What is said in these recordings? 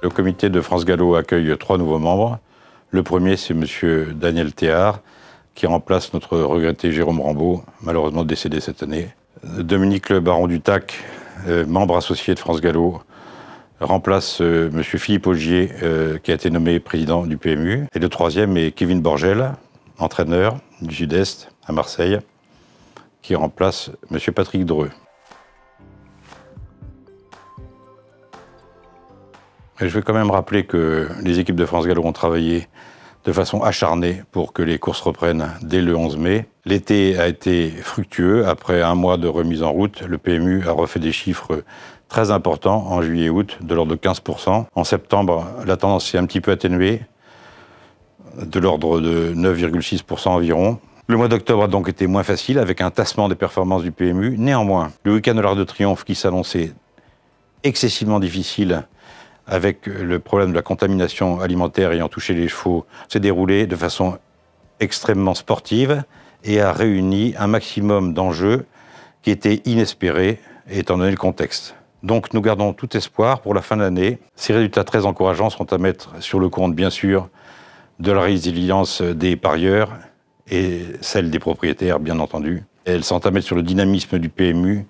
Le comité de France Gallo accueille 3 nouveaux membres. Le premier, c'est M. Daniel Théard, qui remplace notre regretté Jérôme Rambaud, malheureusement décédé cette année. Dominique Le Baron du Tac, membre associé de France Gallo, remplace M. Philippe Augier, qui a été nommé président du PMU. Et le troisième est Kevin Borgel, entraîneur du Sud-Est à Marseille, qui remplace M. Patrick Dreux. Et je vais quand même rappeler que les équipes de France Gallo ont travaillé de façon acharnée pour que les courses reprennent dès le 11 mai. L'été a été fructueux. Après un mois de remise en route, le PMU a refait des chiffres très importants en juillet et août, de l'ordre de 15%. En septembre, la tendance s'est un petit peu atténuée, de l'ordre de 9,6% environ. Le mois d'octobre a donc été moins facile, avec un tassement des performances du PMU. Néanmoins, le week-end de l'Arc de Triomphe, qui s'annonçait excessivement difficile, avec le problème de la contamination alimentaire ayant touché les chevaux, s'est déroulé de façon extrêmement sportive et a réuni un maximum d'enjeux qui étaient inespérés, étant donné le contexte. Donc nous gardons tout espoir pour la fin de l'année. Ces résultats très encourageants sont à mettre sur le compte, bien sûr, de la résilience des parieurs et celle des propriétaires, bien entendu. Elles sont à mettre sur le dynamisme du PMU,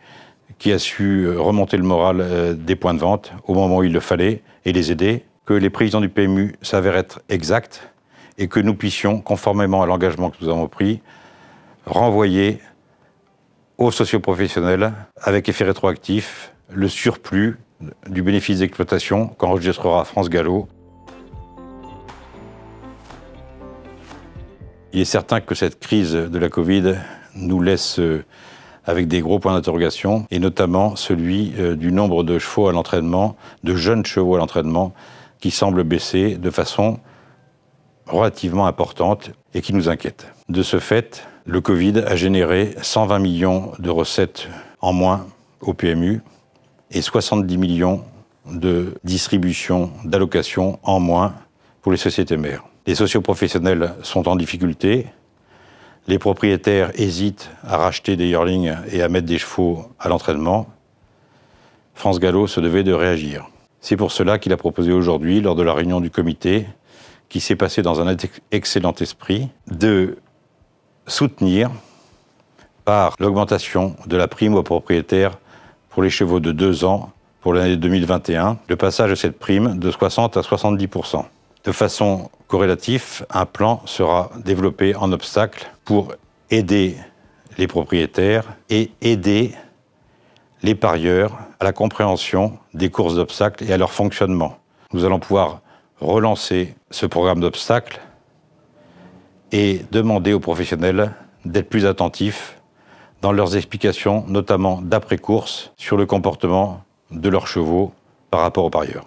qui a su remonter le moral des points de vente au moment où il le fallait et les aider, que les prévisions du PMU s'avèrent être exactes et que nous puissions, conformément à l'engagement que nous avons pris, renvoyer aux socioprofessionnels, avec effet rétroactif, le surplus du bénéfice d'exploitation qu'enregistrera France Gallo. Il est certain que cette crise de la Covid nous laisse avec des gros points d'interrogation, et notamment celui du nombre de chevaux à l'entraînement, de jeunes chevaux à l'entraînement, qui semble baisser de façon relativement importante et qui nous inquiète. De ce fait, le Covid a généré 120 millions de recettes en moins au PMU et 70 millions de distribution d'allocations en moins pour les sociétés mères. Les socioprofessionnels sont en difficulté. Les propriétaires hésitent à racheter des yearlings et à mettre des chevaux à l'entraînement. France Gallo se devait de réagir. C'est pour cela qu'il a proposé aujourd'hui, lors de la réunion du comité, qui s'est passé dans un excellent esprit, de soutenir par l'augmentation de la prime aux propriétaires pour les chevaux de 2 ans pour l'année 2021, le passage de cette prime de 60 à 70%. De façon corrélative, un plan sera développé en obstacle pour aider les propriétaires et aider les parieurs à la compréhension des courses d'obstacles et à leur fonctionnement. Nous allons pouvoir relancer ce programme d'obstacles et demander aux professionnels d'être plus attentifs dans leurs explications, notamment d'après-course, sur le comportement de leurs chevaux par rapport aux parieurs.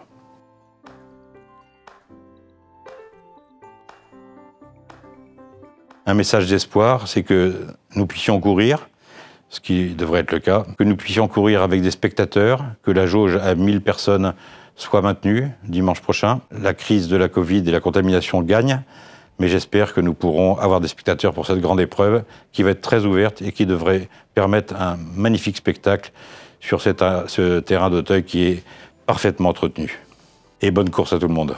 Un message d'espoir, c'est que nous puissions courir, ce qui devrait être le cas, que nous puissions courir avec des spectateurs, que la jauge à 1000 personnes soit maintenue dimanche prochain. La crise de la Covid et la contamination gagnent, mais j'espère que nous pourrons avoir des spectateurs pour cette grande épreuve qui va être très ouverte et qui devrait permettre un magnifique spectacle sur ce terrain d'Auteuil qui est parfaitement entretenu. Et bonne course à tout le monde.